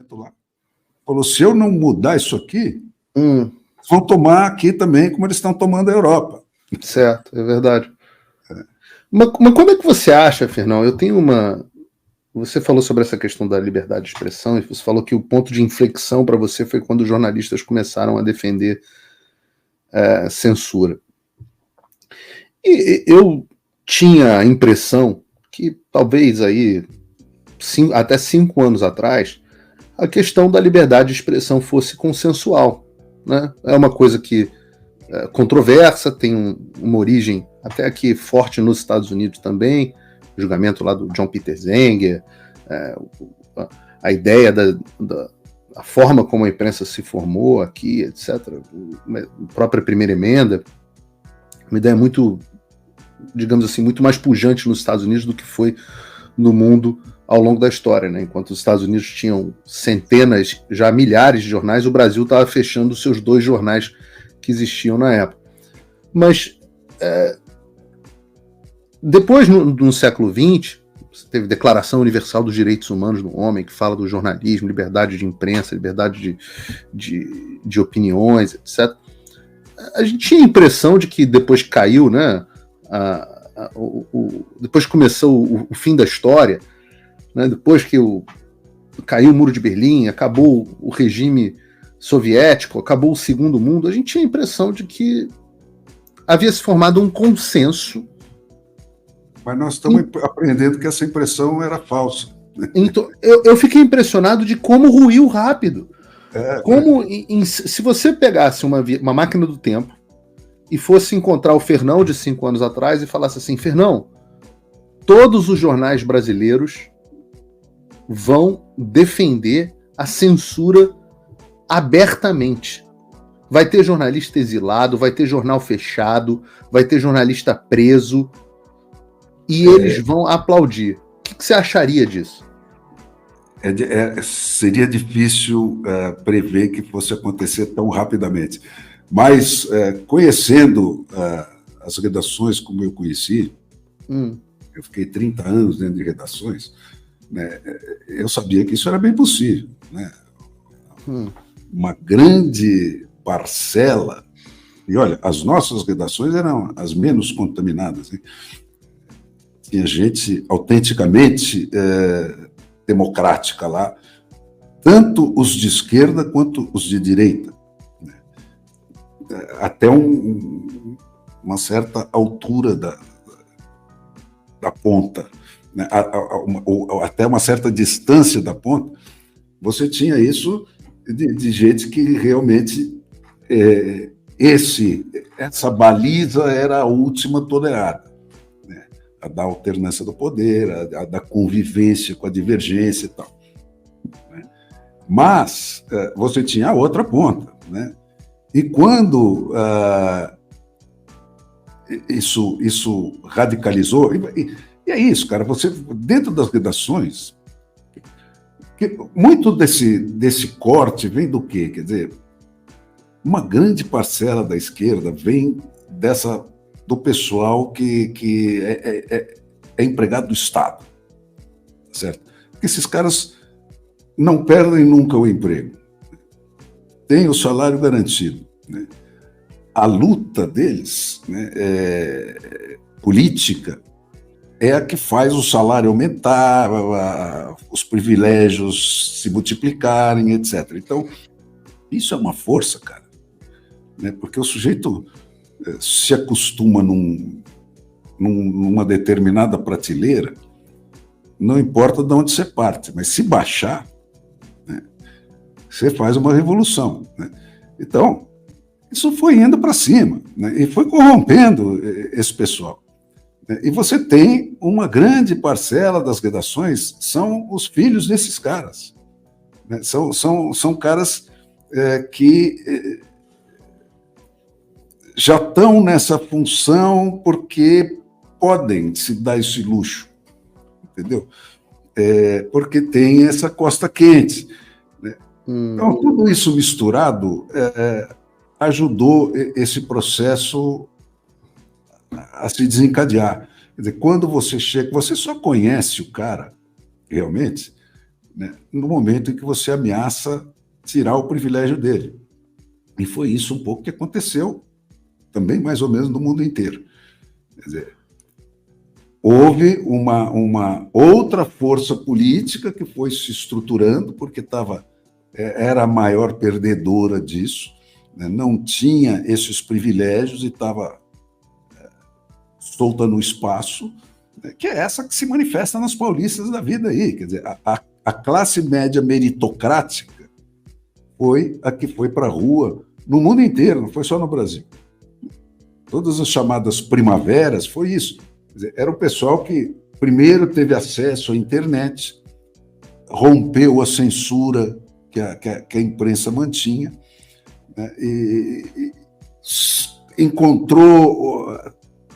documento lá. Falou, se eu não mudar isso aqui, vão tomar aqui também como eles estão tomando a Europa. Certo, é verdade. Mas como é que você acha, Fernão? Eu tenho uma... Você falou sobre essa questão da liberdade de expressão e você falou que o ponto de inflexão para você foi quando os jornalistas começaram a defender censura. E eu tinha a impressão que talvez aí, até 5 anos atrás, a questão da liberdade de expressão fosse consensual, né? É uma coisa que é controversa, tem uma origem até aqui forte nos Estados Unidos também, o julgamento lá do John Peter Zenger, a ideia da forma como a imprensa se formou aqui, etc. A própria primeira emenda, uma ideia muito, digamos assim, muito mais pujante nos Estados Unidos do que foi no mundo ao longo da história, né? Enquanto os Estados Unidos tinham centenas, já milhares de jornais, o Brasil estava fechando os seus 2 jornais que existiam na época. Mas depois, no século XX, você teve Declaração Universal dos Direitos Humanos do Homem, que fala do jornalismo, liberdade de imprensa, liberdade de opiniões, etc. A gente tinha a impressão de que depois que caiu, né, depois que começou o fim da história, né, depois que caiu o Muro de Berlim, acabou o regime soviético, acabou o Segundo Mundo, a gente tinha a impressão de que havia se formado um consenso. Mas nós estamos aprendendo que essa impressão era falsa. Então, eu fiquei impressionado de como ruiu rápido. Se você pegasse uma máquina do tempo e fosse encontrar o Fernão de 5 anos atrás e falasse assim, Fernão, todos os jornais brasileiros vão defender a censura abertamente. Vai ter jornalista exilado, vai ter jornal fechado, vai ter jornalista preso e eles vão aplaudir. O que você acharia disso? Seria difícil prever que fosse acontecer tão rapidamente. Mas, conhecendo as redações como eu conheci, eu fiquei 30 anos dentro de redações, né, eu sabia que isso era bem possível. Né? Uma grande parcela, e olha, as nossas redações eram as menos contaminadas, hein? Tinha gente autenticamente democrática lá, tanto os de esquerda quanto os de direita, né? Até uma certa altura da ponta, né? Até uma certa distância da ponta, você tinha isso de gente que realmente essa baliza era a última tolerada, né? A da alternância do poder, a da convivência com a divergência e tal, né? Mas você tinha a outra ponta, né? E quando isso radicalizou, e é isso, cara, você, dentro das redações, muito desse corte vem do quê? Quer dizer, uma grande parcela da esquerda vem do pessoal que é empregado do Estado, certo? Porque esses caras não perdem nunca o emprego, têm o salário garantido, né? A luta deles, né, política, é a que faz o salário aumentar, os privilégios se multiplicarem, etc. Então, isso é uma força, cara, né? Porque o sujeito se acostuma numa determinada prateleira, não importa de onde você parte, mas se baixar, né, você faz uma revolução, né? Então, isso foi indo para cima, né, e foi corrompendo esse pessoal. E você tem uma grande parcela das redações, são os filhos desses caras, né? São caras que já estão nessa função porque podem se dar esse luxo, entendeu? Porque tem essa costa quente, né? Então, tudo isso misturado ajudou esse processo a se desencadear. Quer dizer, quando você chega, você só conhece o cara, realmente, né, no momento em que você ameaça tirar o privilégio dele. E foi isso um pouco que aconteceu também mais ou menos no mundo inteiro. Quer dizer, houve uma outra força política que foi se estruturando, porque era a maior perdedora disso, né? Não tinha esses privilégios e estava solta no espaço, né? Que é essa que se manifesta nas paulistas da vida aí. Quer dizer, a classe média meritocrática foi a que foi para a rua no mundo inteiro, não foi só no Brasil. Todas as chamadas primaveras foi isso. Quer dizer, era o pessoal que primeiro teve acesso à internet, rompeu a censura que a imprensa mantinha, né, e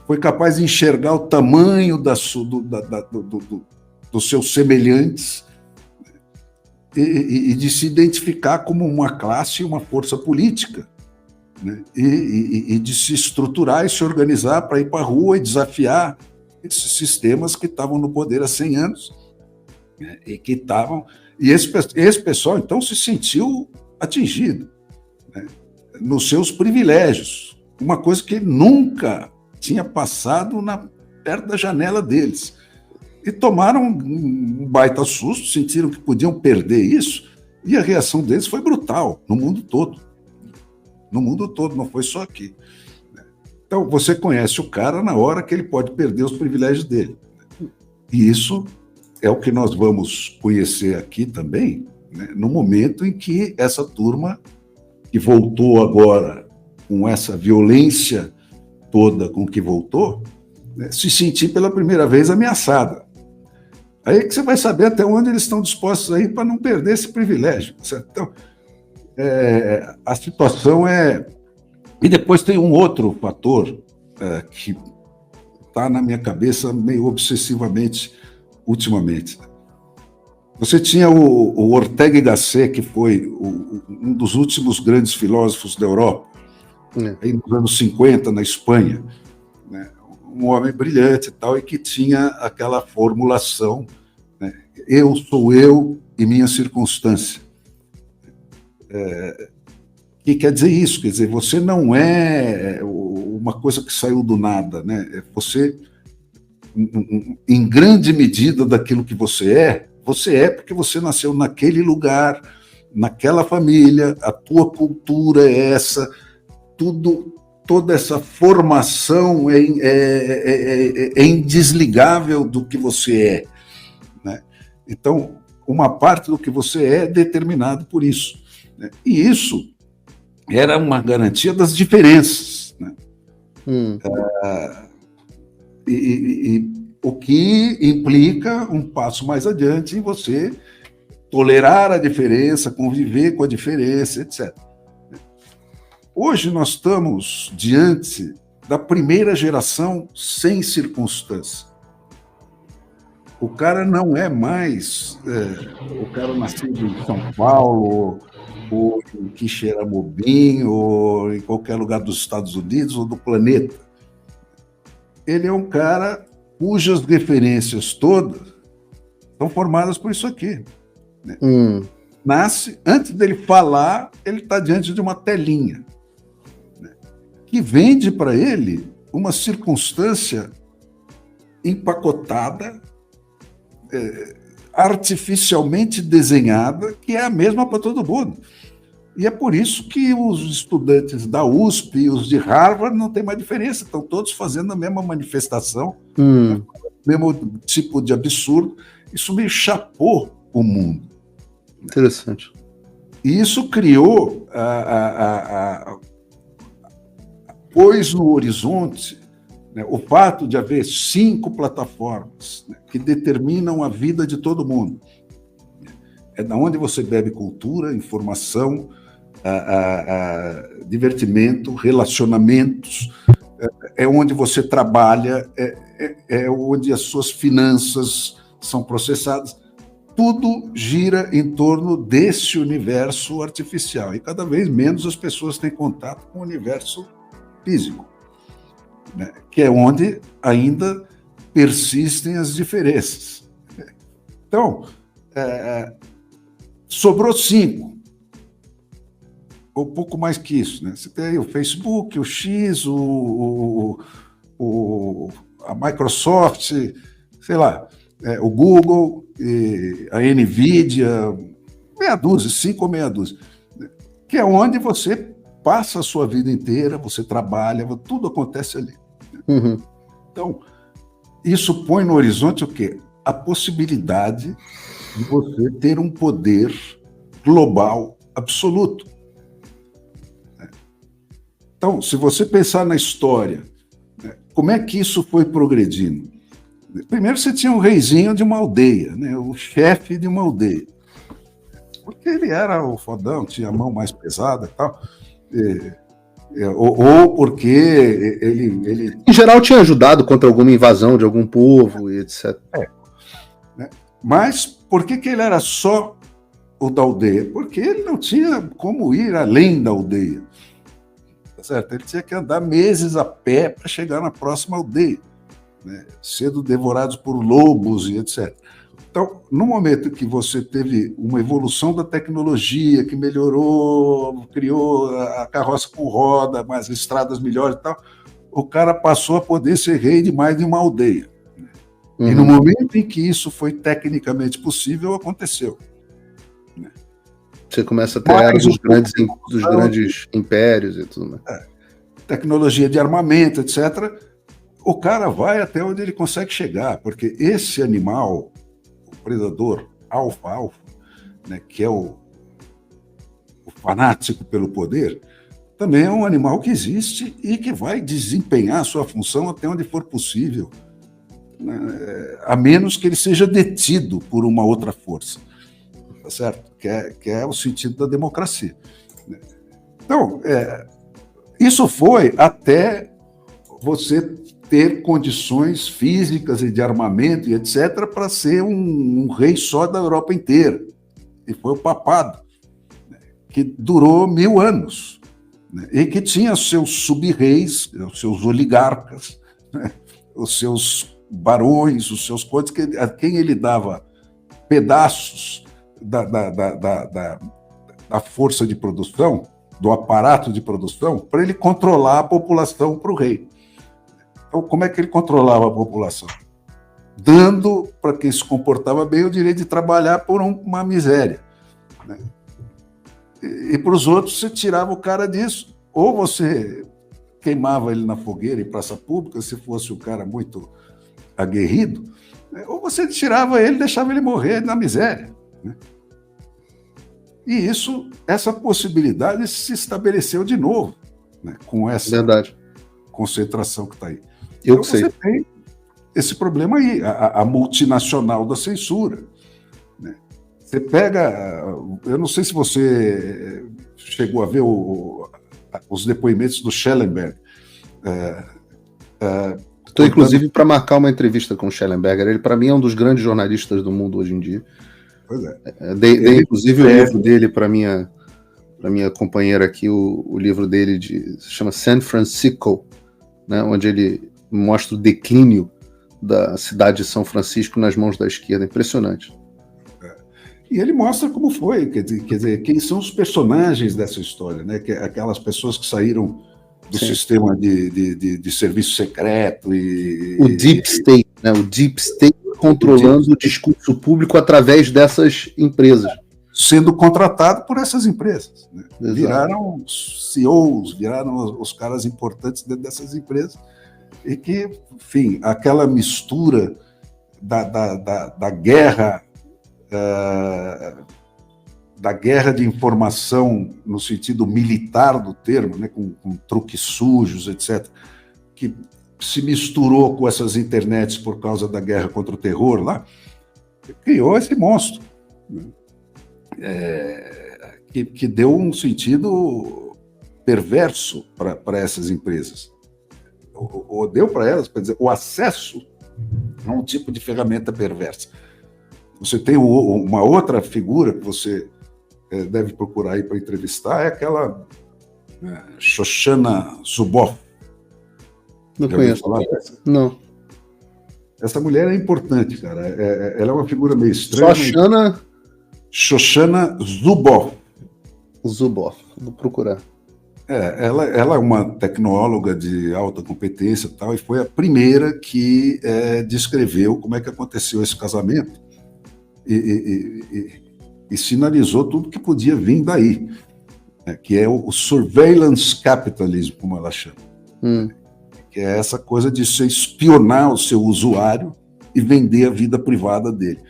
foi capaz de enxergar o tamanho dos seus semelhantes e de se identificar como uma classe e uma força política, né, e de se estruturar e se organizar para ir para a rua e desafiar esses sistemas que estavam no poder há 100 anos, né, e que estavam... E esse pessoal, então, se sentiu atingido, né, nos seus privilégios, uma coisa que nunca tinha passado perto da janela deles. E tomaram um baita susto, sentiram que podiam perder isso, e a reação deles foi brutal, no mundo todo. No mundo todo, não foi só aqui. Então, você conhece o cara na hora que ele pode perder os privilégios dele. E isso é o que nós vamos conhecer aqui também, né, no momento em que essa turma, que voltou agora com essa violência toda com que voltou, né, se sentir pela primeira vez ameaçada. Aí que você vai saber até onde eles estão dispostos a ir para não perder esse privilégio. Certo? Então, a situação é... E depois tem um outro fator que está na minha cabeça meio obsessivamente ultimamente. Você tinha o Ortega y Gasset, que foi um dos últimos grandes filósofos da Europa, aí nos anos 50, na Espanha, né? Um homem brilhante e tal, e que tinha aquela formulação, né? Eu sou eu e minha circunstância. Que quer dizer isso? Quer dizer, você não é uma coisa que saiu do nada, né? Você, em grande medida daquilo que você é porque você nasceu naquele lugar, naquela família, a tua cultura é essa, toda essa formação é indesligável do que você é, né? Então, uma parte do que você é determinado por isso, né? E isso era uma garantia das diferenças, né? O que implica um passo mais adiante em você tolerar a diferença, conviver com a diferença, etc. Hoje nós estamos diante da primeira geração sem circunstância. O cara não é mais o cara nascido em São Paulo, ou em Quixeramobim, ou em qualquer lugar dos Estados Unidos ou do planeta. Ele é um cara cujas referências todas são formadas por isso aqui, né? Nasce, antes dele falar, ele está diante de uma telinha, né, que vende para ele uma circunstância empacotada, artificialmente desenhada, que é a mesma para todo mundo. E é por isso que os estudantes da USP e os de Harvard não tem mais diferença, estão todos fazendo a mesma manifestação, o mesmo tipo de absurdo. Isso meio chapou o mundo. Interessante. E isso criou, pôs no horizonte, né, o fato de haver 5 plataformas, né, que determinam a vida de todo mundo. É da onde você bebe cultura, informação, divertimento, relacionamentos, é onde você trabalha, é onde as suas finanças são processadas. Tudo gira em torno desse universo artificial, e cada vez menos as pessoas têm contato com o universo físico, né, que é onde ainda persistem as diferenças. Então, sobrou 5, ou pouco mais que isso, né? Você tem aí o Facebook, o X, a Microsoft, sei lá, o Google, a NVIDIA, meia dúzia, 5 ou meia dúzia, que é onde você passa a sua vida inteira, você trabalha, tudo acontece ali. Uhum. Então, isso põe no horizonte o quê? A possibilidade de você ter um poder global absoluto. Então, se você pensar na história, como é que isso foi progredindo? Primeiro você tinha um reizinho de uma aldeia, né? O chefe de uma aldeia. Porque ele era o fodão, tinha a mão mais pesada e tal. Ou porque ele... Em geral tinha ajudado contra alguma invasão de algum povo e etc. Né? Mas por que ele era só o da aldeia? Porque ele não tinha como ir além da aldeia. Tá certo? Ele tinha que andar meses a pé para chegar na próxima aldeia, né? Sendo devorados por lobos e etc. Então, no momento que você teve uma evolução da tecnologia, que melhorou, criou a carroça com roda, mais estradas melhores e tal, o cara passou a poder ser rei de mais de uma aldeia. Uhum. E no momento em que isso foi tecnicamente possível, aconteceu. Você começa a ter a era dos grandes impérios e tudo mais. Tecnologia de armamento, etc. O cara vai até onde ele consegue chegar, porque esse animal, o predador alfa, né, que é o fanático pelo poder, também é um animal que existe e que vai desempenhar a sua função até onde for possível, né, a menos que ele seja detido por uma outra força, tá certo? Que é o sentido da democracia. Então, isso foi até você ter condições físicas e de armamento e etc. para ser um rei só da Europa inteira. E foi o papado, né, que durou 1000 anos, né, e que tinha seus sub-reis, os seus oligarcas, né, os seus barões, os seus condes, a quem ele dava pedaços da força de produção, do aparato de produção, para ele controlar a população para o rei. Então, como é que ele controlava a população? Dando para quem se comportava bem o direito de trabalhar por uma miséria, né? E para os outros, você tirava o cara disso, ou você queimava ele na fogueira em praça pública, se fosse um cara muito aguerrido, né? Ou você tirava ele e deixava ele morrer na miséria, né? E essa possibilidade se estabeleceu de novo, né, com essa concentração que está aí. Então você tem esse problema aí, a multinacional da censura, né? Você pega, eu não sei se você chegou a ver os depoimentos do Schellenberg. Estou, inclusive, para marcar uma entrevista com o Schellenberger. Ele, para mim, é um dos grandes jornalistas do mundo hoje em dia. Pois é. Dei inclusive, o livro dele para minha companheira aqui, o livro dele se chama San Francisco, né, onde ele mostra o declínio da cidade de São Francisco nas mãos da esquerda. Impressionante. E ele mostra como foi, quer dizer, quem são os personagens dessa história, né? Aquelas pessoas que saíram do sistema de serviço secreto. O Deep State, né? O Deep State controlando o discurso público através dessas empresas. Sendo contratado por essas empresas, né? Viraram CEOs, viraram os caras importantes dentro dessas empresas, e que, enfim, aquela mistura da guerra, da guerra de informação no sentido militar do termo, né, com truques sujos, etc., que se misturou com essas internets por causa da guerra contra o terror lá, criou esse monstro, né? Que deu um sentido perverso para essas empresas. Ou deu para elas, para dizer, o acesso a um tipo de ferramenta perversa. Você tem uma outra figura que você deve procurar aí para entrevistar, é aquela Shoshana Zuboff. Não conheço. Não. Essa mulher é importante, cara. Ela é uma figura meio estranha. Shoshana Zuboff. Zuboff, vou procurar. Ela é uma tecnóloga de alta competência e tal, e foi a primeira que descreveu como é que aconteceu esse casamento e sinalizou tudo que podia vir daí, né, que é o surveillance capitalism, como ela chama. Que é essa coisa de você espionar o seu usuário e vender a vida privada dele.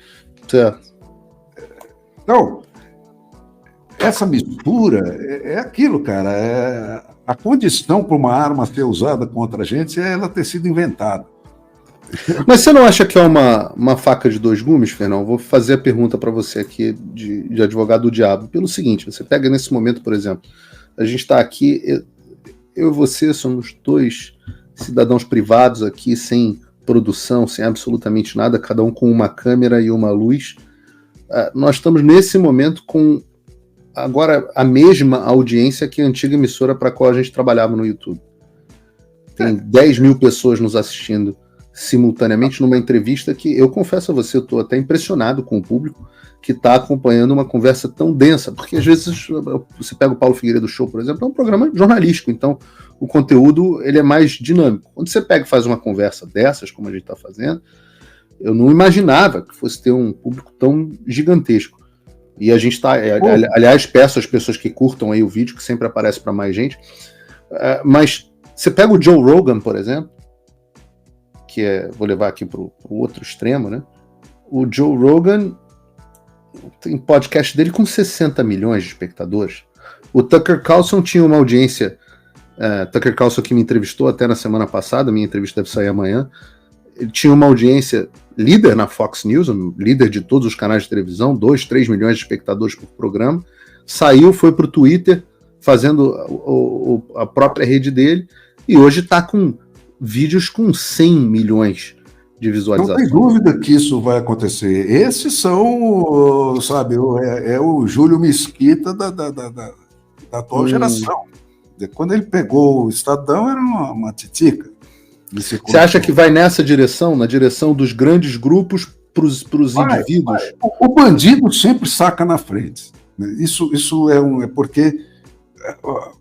Certo. Então, essa mistura é aquilo, cara. A condição para uma arma ser usada contra a gente é ela ter sido inventada. Mas você não acha que é uma faca de dois gumes, Fernão? Vou fazer a pergunta para você aqui de advogado do diabo. Pelo seguinte, você pega nesse momento, por exemplo, a gente está aqui, eu e você somos dois cidadãos privados aqui, sem produção, sem absolutamente nada, cada um com uma câmera e uma luz. Nós estamos nesse momento com agora a mesma audiência que a antiga emissora para a qual a gente trabalhava no YouTube. Tem 10 mil pessoas nos assistindo simultaneamente numa entrevista que, eu confesso a você, eu estou até impressionado com o público que está acompanhando uma conversa tão densa, porque às vezes você pega o Paulo Figueiredo Show, por exemplo, é um programa jornalístico, então o conteúdo ele é mais dinâmico. Quando você pega e faz uma conversa dessas, como a gente está fazendo, eu não imaginava que fosse ter um público tão gigantesco. E a gente está, aliás, peço às pessoas que curtam aí o vídeo, que sempre aparece para mais gente, mas você pega o Joe Rogan, por exemplo, que vou levar aqui para o outro extremo, né? O Joe Rogan tem podcast dele com 60 milhões de espectadores. O Tucker Carlson tinha uma audiência, Tucker Carlson que me entrevistou até na semana passada, minha entrevista deve sair amanhã, ele tinha uma audiência líder na Fox News, líder de todos os canais de televisão, 2, 3 milhões de espectadores por programa, saiu, foi para o Twitter, fazendo a própria rede dele, e hoje está com vídeos com 100 milhões de visualizações. Não tem dúvida que isso vai acontecer. Esses são, sabe, o Júlio Mesquita da atual geração. Quando ele pegou o Estadão, era uma titica. Você acha que vai nessa direção, na direção dos grandes grupos para os indivíduos? O bandido sempre saca na frente. Isso é porque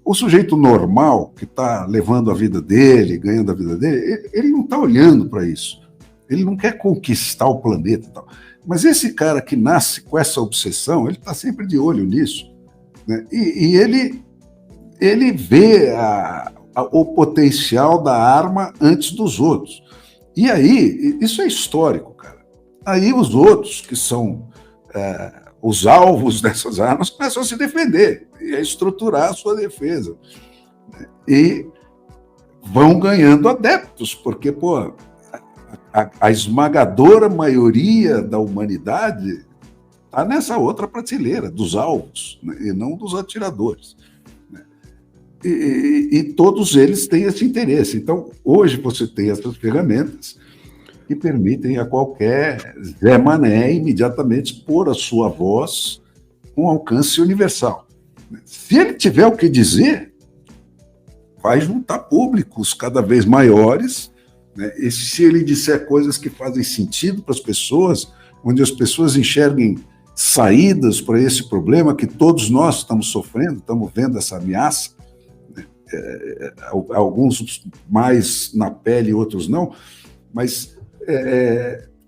o sujeito normal que está levando a vida dele, ganhando a vida dele, ele não está olhando para isso. Ele não quer conquistar o planeta e tal. Mas esse cara que nasce com essa obsessão, ele está sempre de olho nisso, né? E ele vê o potencial da arma antes dos outros. E aí, isso é histórico, cara. Aí os outros, que são os alvos dessas armas, começam a se defender e a estruturar a sua defesa. E vão ganhando adeptos, porque, a esmagadora maioria da humanidade está nessa outra prateleira, dos alvos, né, e não dos atiradores. E todos eles têm esse interesse. Então, hoje você tem essas ferramentas que permitem a qualquer Zé Mané imediatamente pôr a sua voz com alcance universal. Se ele tiver o que dizer, vai juntar públicos cada vez maiores, né? E se ele disser coisas que fazem sentido para as pessoas, onde as pessoas enxerguem saídas para esse problema que todos nós estamos sofrendo, estamos vendo essa ameaça, alguns mais na pele, outros não, mas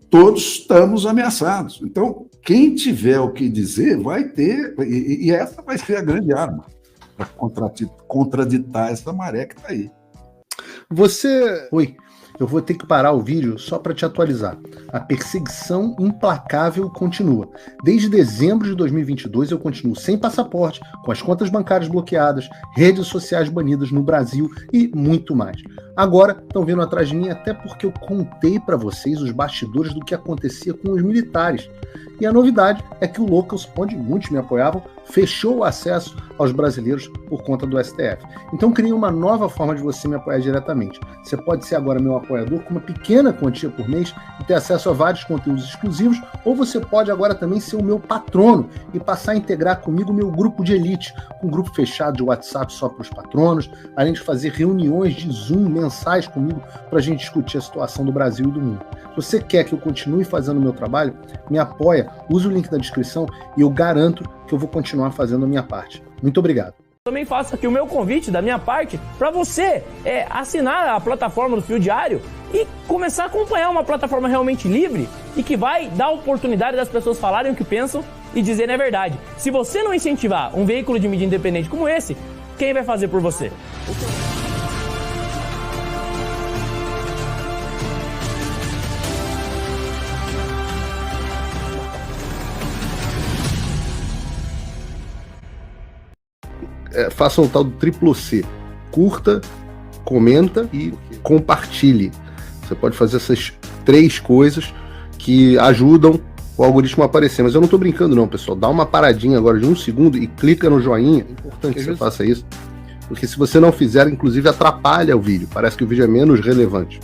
todos estamos ameaçados. Então, quem tiver o que dizer vai ter, e essa vai ser a grande arma para contraditar essa maré que está aí. Oi, eu vou ter que parar o vídeo só para te atualizar. A perseguição implacável continua. Desde dezembro de 2022 eu continuo sem passaporte, com as contas bancárias bloqueadas, redes sociais banidas no Brasil e muito mais. Agora estão vindo atrás de mim até porque eu contei para vocês os bastidores do que acontecia com os militares. E a novidade é que o Locals, onde muitos me apoiavam, fechou o acesso aos brasileiros por conta do STF. Então criei uma nova forma de você me apoiar diretamente. Você pode ser agora meu apoiador com uma pequena quantia por mês e ter acesso a vários conteúdos exclusivos, ou você pode agora também ser o meu patrono e passar a integrar comigo o meu grupo de elite, um grupo fechado de WhatsApp só para os patronos, além de fazer reuniões de Zoom mensais comigo para a gente discutir a situação do Brasil e do mundo. Se você quer que eu continue fazendo o meu trabalho, me apoia, use o link na descrição e eu garanto que eu vou continuar fazendo a minha parte. Muito obrigado. Também faço aqui o meu convite da minha parte para você assinar a plataforma do Fio Diário e começar a acompanhar uma plataforma realmente livre e que vai dar oportunidade das pessoas falarem o que pensam e dizerem a verdade. Se você não incentivar um veículo de mídia independente como esse, quem vai fazer por você? Faça o tal do triplo C. Curta, comenta e compartilhe. Você pode fazer essas 3 coisas que ajudam o algoritmo a aparecer. Mas eu não estou brincando não, pessoal. Dá uma paradinha agora de 1 segundo e clica no joinha. É importante que você faça isso. Porque se você não fizer, inclusive atrapalha o vídeo. Parece que o vídeo é menos relevante.